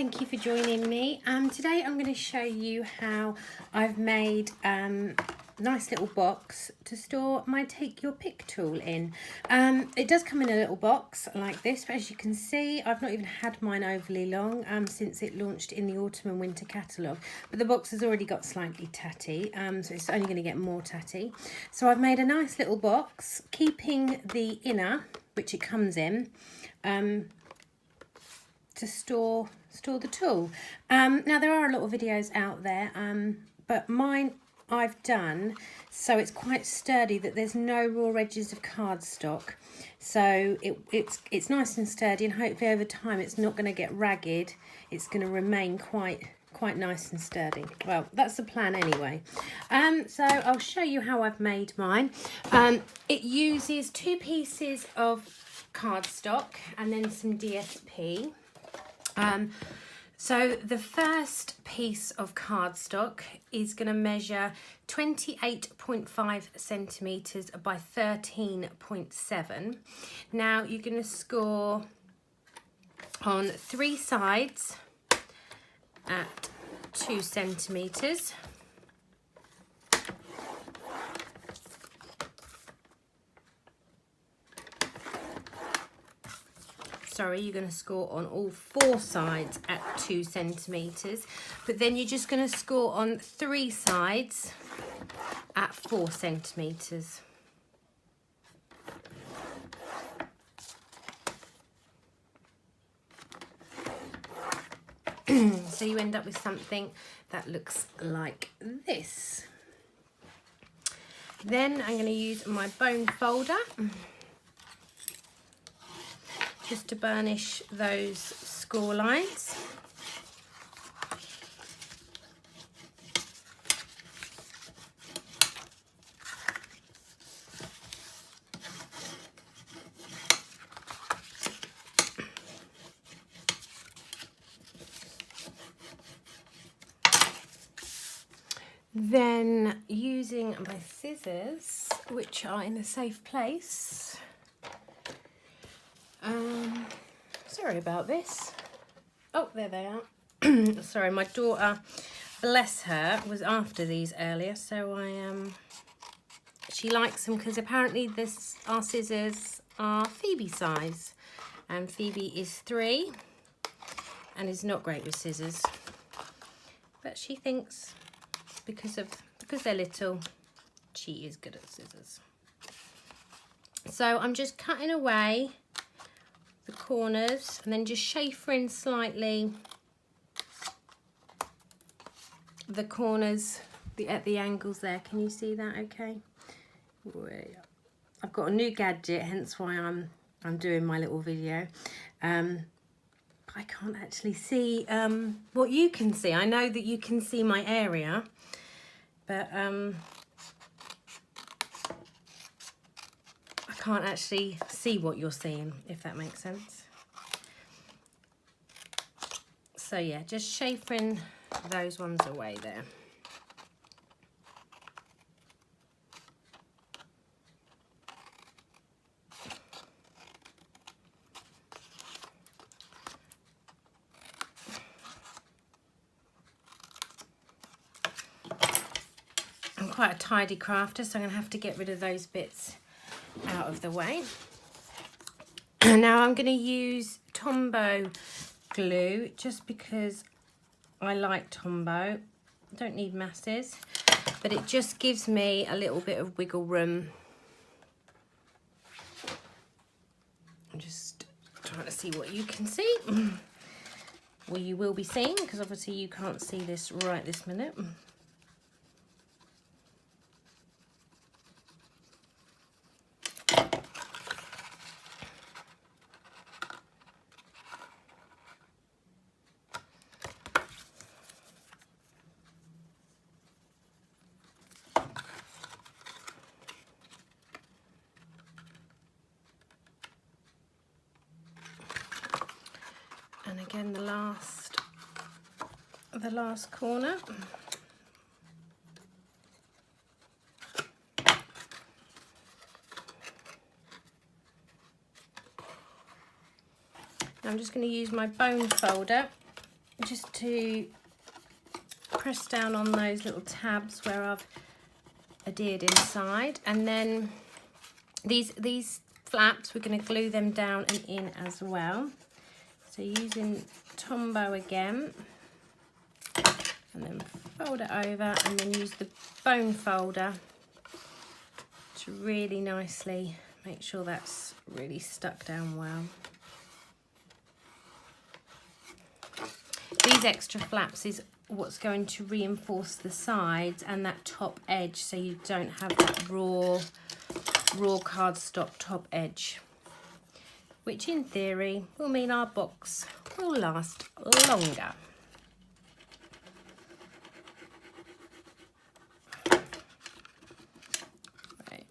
thank you for joining me. Today I'm going to show you how I've made a nice little box to store my Take Your Pick tool in. It does come in a little box like this, but as you can see I've not even had mine overly long since it launched in the autumn and winter catalogue, but the box has already got slightly tatty, so it's only going to get more tatty. So I've made a nice little box, keeping the inner, which it comes in, to store the tool. Now there are a lot of videos out there, but mine I've done so it's quite sturdy that there's no raw edges of cardstock, so it's nice and sturdy, and hopefully over time it's not going to get ragged. It's going to remain quite nice and sturdy. Well, that's the plan anyway. So I'll show you how I've made mine. It uses 2 pieces of cardstock and then some DSP. So the first piece of cardstock is going to measure 28.5 centimetres by 13.7. Now you're going to score on 3 sides at 2 centimetres. Sorry, you're going to score on all 4 sides at 2 centimetres, but then you're just going to score on 3 sides at 4 centimetres. So you end up with something that looks like this. Then I'm going to use my bone folder just to burnish those score lines. Then using my scissors, which are in a safe place. Sorry about this. Oh, there they are. Sorry, my daughter, bless her, was after these earlier, so she likes them because apparently our scissors are Phoebe size, and Phoebe is 3 and is not great with scissors, but she thinks because they're little, she is good at scissors. So I'm just cutting away the corners and then just chamfering slightly the corners at the angles there. Can you see that okay? I've got a new gadget, hence why I'm doing my little video. I can't actually see what you can see. I know that you can see my area, but I can't actually see what you're seeing, if that makes sense. So yeah, just chamfering those ones away there. I'm quite a tidy crafter, so I'm going to have to get rid of those bits out of the way. Now I'm going to use Tombow glue just because I like Tombow. I don't need masses, but it just gives me a little bit of wiggle room. I'm just trying to see what you can see. Well, you will be seeing, because obviously you can't see this right this minute. And again, the last corner. I'm just going to use my bone folder just to press down on those little tabs where I've adhered inside, and then these flaps, we're going to glue them down and in as well. So using Tombow again, and then fold it over, and then use the bone folder to really nicely make sure that's really stuck down well. These extra flaps is what's going to reinforce the sides and that top edge, so you don't have that raw cardstock top edge, which in theory will mean our box will last longer. Right.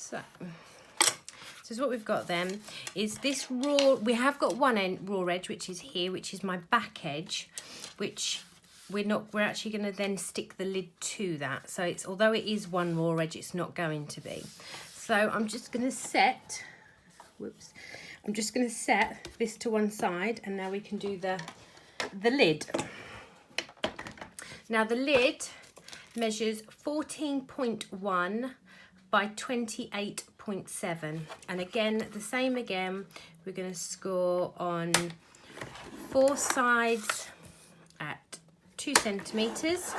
So what we've got then is this raw, we have got one end raw edge, which is here, which is my back edge, which we're actually going to then stick the lid to that. So it's, although it is one raw edge, it's not going to be. So I'm just going to set, I'm just going to set this to one side, and now we can do the lid. Now the lid measures 14.1 by 28.7, and again the same again, we're going to score on 4 sides at 2 centimeters,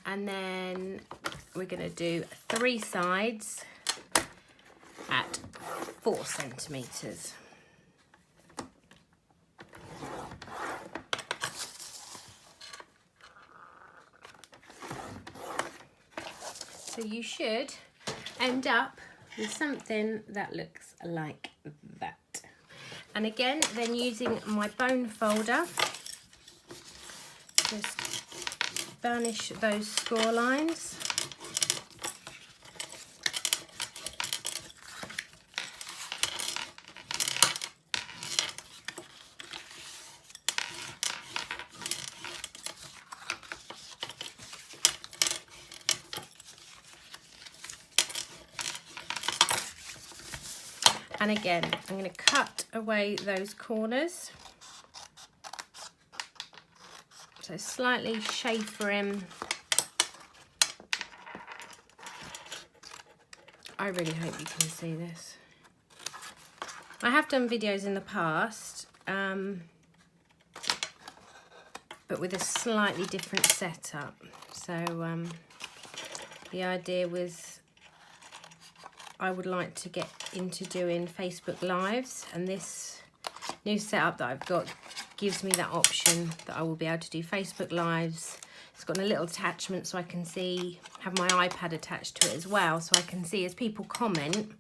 and then we're going to do 3 sides at 4 centimeters. So you should end up with something that looks like that. And again, then using my bone folder, just burnish those score lines. And again, I'm going to cut away those corners. So slightly chamfering. I really hope you can see this. I have done videos in the past, but with a slightly different setup. So the idea was I would like to get into doing Facebook Lives, and this new setup that I've got gives me that option that I will be able to do Facebook Lives. It's got a little attachment so I can see, have my iPad attached to it as well, so I can see as people comment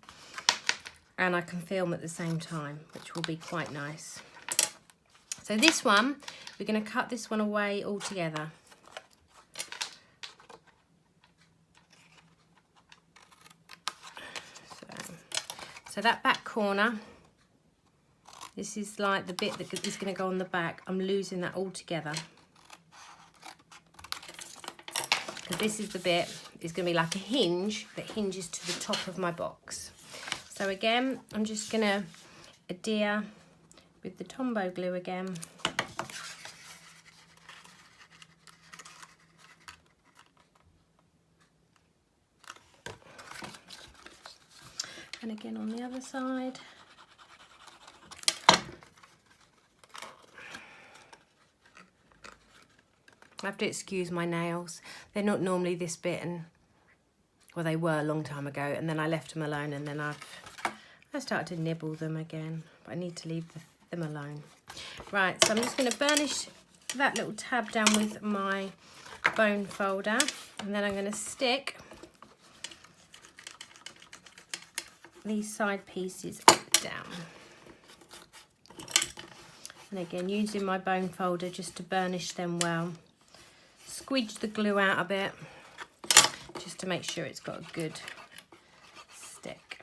and I can film at the same time, which will be quite nice. So this one, we're going to cut this one away altogether. So that back corner, this is like the bit that is going to go on the back. I'm losing that all together, because this is the bit, it's going to be like a hinge that hinges to the top of my box. So again, I'm just going to adhere with the Tombow glue again. And again on the other side. I have to excuse my nails. They're not normally this bit, and well, they were a long time ago, and then I left them alone, and then I started to nibble them again, but I need to leave them alone. Right, so I'm just going to burnish that little tab down with my bone folder, and then I'm going to stick these side pieces down. And again, using my bone folder just to burnish them well. Squeeze the glue out a bit, just to make sure it's got a good stick.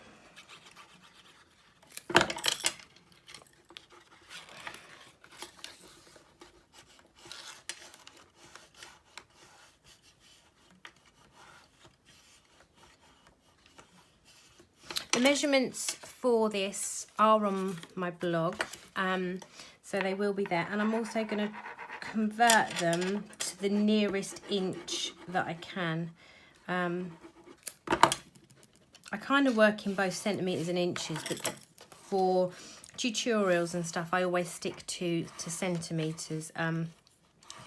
The measurements for this are on my blog, so they will be there, and I'm also going to convert them to the nearest inch that I can. I kind of work in both centimetres and inches, but for tutorials and stuff I always stick to centimetres, but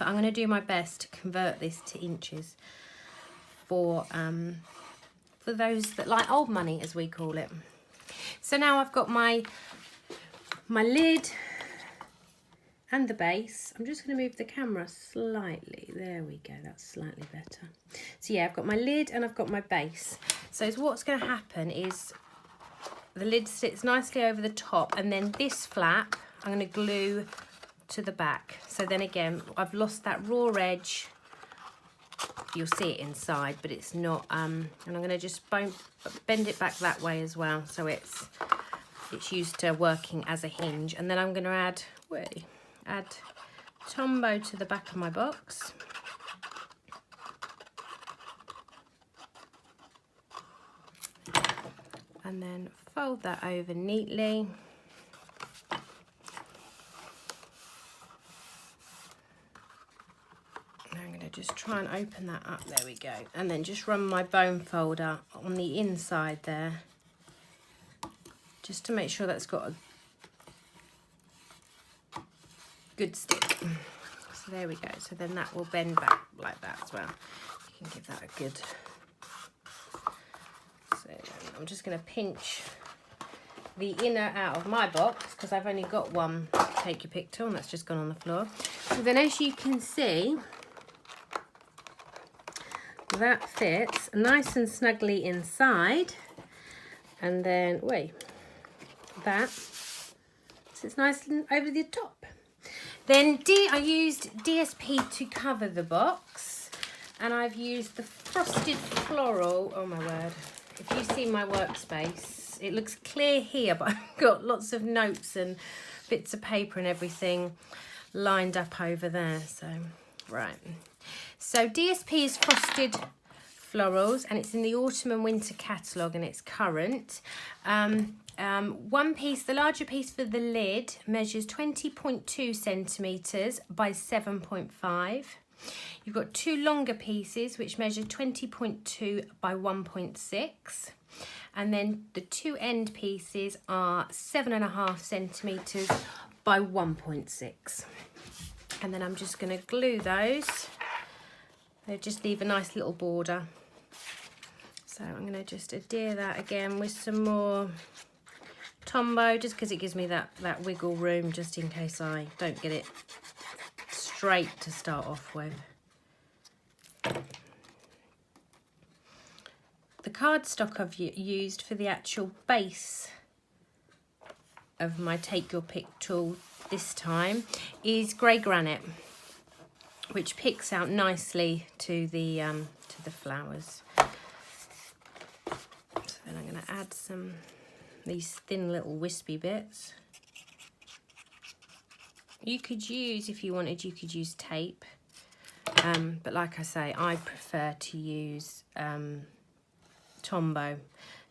I'm going to do my best to convert this to inches for those that like old money, as we call it. So now I've got my lid and the base. I'm just going to move the camera slightly. There we go, that's slightly better. So yeah, I've got my lid and I've got my base. So what's going to happen is the lid sits nicely over the top, and then this flap I'm going to glue to the back. So then again, I've lost that raw edge. You'll see it inside, but it's not, and I'm going to just bend it back that way as well, so it's used to working as a hinge. And then I'm going to add Tombow to the back of my box. And then fold that over neatly. I'm going to just try and open that up. There we go. And then just run my bone folder on the inside there, just to make sure that's got a good stick. So there we go. So then that will bend back like that as well. You can give that a good... So I'm just going to pinch the inner out of my box, because I've only got one take your pick tool, and that's just gone on the floor. So then, as you can see, that fits nice and snugly inside, and then that sits nice and over the top. Then I used DSP to cover the box, and I've used the frosted floral. Oh my word, if you see my workspace, it looks clear here, but I've got lots of notes and bits of paper and everything lined up over there. So right, so DSP is frosted florals, and it's in the autumn and winter catalogue, and it's current. One piece, the larger piece for the lid, measures 20.2 centimetres by 7.5. You've got two longer pieces which measure 20.2 by 1.6, and then the two end pieces are 7.5 centimetres by 1.6. And then I'm just going to glue those. They just leave a nice little border. So I'm going to just adhere that again with some more Tombow, just because it gives me that wiggle room, just in case I don't get it straight to start off with. The cardstock I've used for the actual base of my Take Your Pick tool this time is grey granite, which picks out nicely to the flowers. So then I'm going to add these thin little wispy bits. You could use, if you wanted, you could use tape, but like I say, I prefer to use Tombow,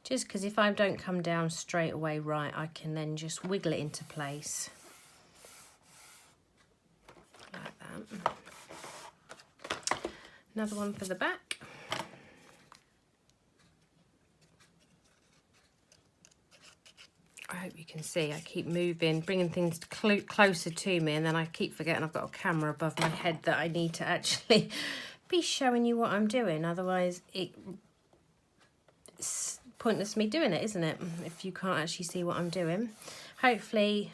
just because if I don't come down straight away right, I can then just wiggle it into place like that. Another one for the back. I hope you can see I keep moving, bringing things closer to me, and then I keep forgetting I've got a camera above my head that I need to actually be showing you what I'm doing. Otherwise it's pointless me doing it, isn't it, if you can't actually see what I'm doing. Hopefully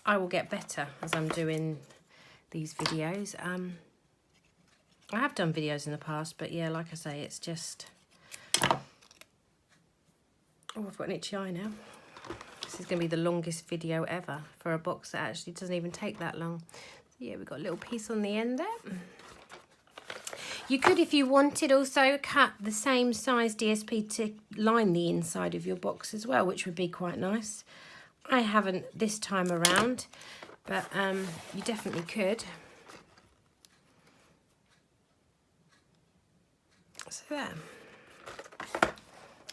I will get better as I'm doing these videos. I have done videos in the past, but yeah, like I say, it's just... Oh, I've got an itchy eye now. This is going to be the longest video ever for a box that actually doesn't even take that long. So yeah, we've got a little piece on the end there. You could, if you wanted, also cut the same size DSP to line the inside of your box as well, which would be quite nice. I haven't this time around, but you definitely could. So there.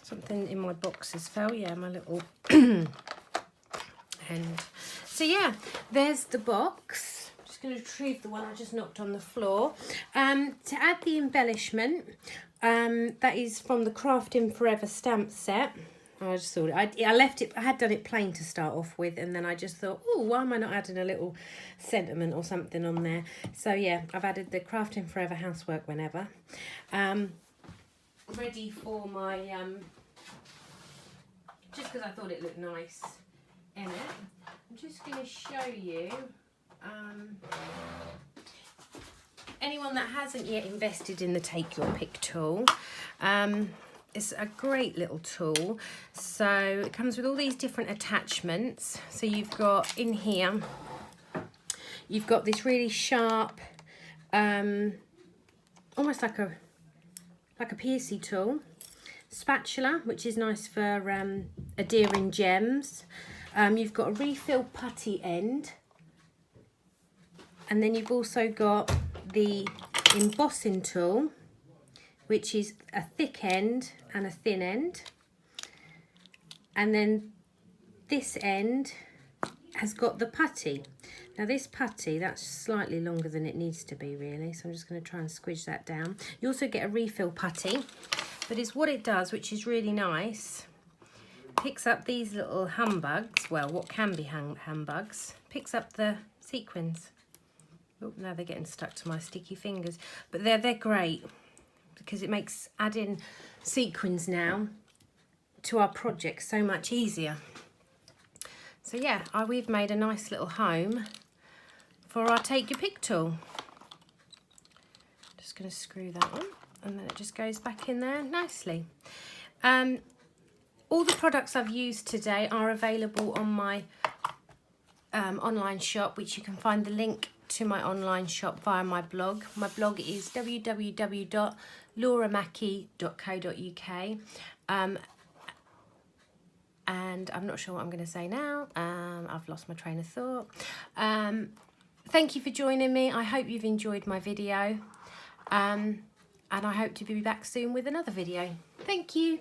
So Something in my boxes fell. Yeah, my little end. So yeah, there's the box. I'm just going to retrieve the one I just knocked on the floor. To add the embellishment, that is from the Crafting Forever stamp set. I just thought I left it. I had done it plain to start off with, and then I just thought, oh, why am I not adding a little sentiment or something on there? So yeah, I've added the Crafting Forever housework whenever. Ready for my just because I thought it looked nice in it. I'm just going to show you. Anyone that hasn't yet invested in the Take Your Pick tool. It's a great little tool. So it comes with all these different attachments. So you've got in here, you've got this really sharp, almost like a piercy tool, spatula, which is nice for adhering gems. You've got a refill putty end, and then you've also got the embossing tool, which is a thick end and a thin end, and then this end has got the putty. Now this putty, that's slightly longer than it needs to be really, so I'm just going to try and squidge that down. You also get a refill putty, but it's what it does, which is really nice. Picks up these little humbugs, well, what can be humbugs, picks up the sequins. Oh, now they're getting stuck to my sticky fingers, but they're great, because it makes adding sequins now to our project so much easier. So yeah, we've made a nice little home for our Take Your Pick tool. Just going to screw that on, and then it just goes back in there nicely. All the products I've used today are available on my online shop, which you can find the link to my online shop via my blog. My blog is www.lauramackie.co.uk. And I'm not sure what I'm going to say now. I've lost my train of thought. Thank you for joining me. I hope you've enjoyed my video. And I hope to be back soon with another video. Thank you.